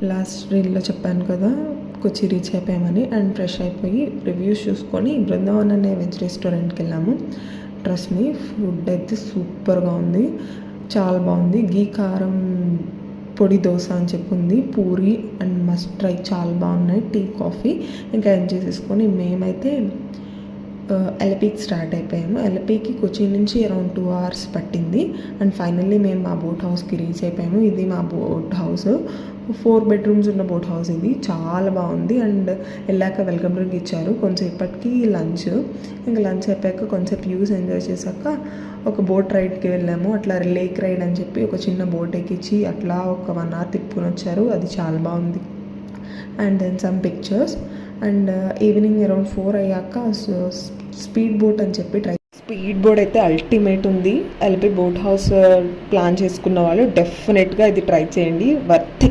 Last రీల్లో చెప్పాను కదా కొచ్చి reach అయిపోయామని, and fresh అయిపోయి రివ్యూస్ చూసుకొని బృందావన్ అనే వెజ్ రెస్టారెంట్కి వెళ్ళాము. ట్రస్ట్ మీ, ఫుడ్ అయితే సూపర్గా ఉంది, చాలా బాగుంది. గీ కారం పొడి దోశ అని చెప్పి ఉంది, పూరి అండ్ మస్ట్ ట్రై, చాలా బాగున్నాయి. టీ కాఫీ ఇంకా ఎంజాయ్ చేసుకొని మేమైతే ఎల్పీకి స్టార్ట్ అయిపోయాము. ఎల్పీకి కొచ్చి నుంచి అరౌండ్ 2 hours పట్టింది. అండ్ ఫైనల్లీ మేము మా బోట్ హౌస్కి రీచ్ అయిపోయాము. ఇది మా బోట్ హౌస్, 4 bedrooms ఉన్న బోట్ హౌస్ ఇది, చాలా బాగుంది. అండ్ వెళ్ళాక వెల్కమ్ డ్రింక్ ఇచ్చారు. కొంచెంసేపటికి లంచ్, ఇంకా లంచ్ అయిపోయాక కొంచెంసేపు వ్యూస్ ఎంజాయ్ చేశాక ఒక బోట్ రైడ్కి వెళ్ళాము. అట్లా లేక్ రైడ్ అని చెప్పి ఒక చిన్న బోట్ ఎక్కించి అట్లా ఒక 1 hour తిప్పుకొని వచ్చారు, అది చాలా బాగుంది. And then some pictures. And evening around 4 అయ్యాక స్పీడ్ బోట్ అని చెప్పి స్పీడ్ బోట్ అయితే అల్టిమేట్ ఉంది. ఎల్పీ బోట్ హౌస్ ప్లాన్ చేసుకున్న వాళ్ళు డెఫినెట్గా ఇది ట్రై చేయండి, వర్త్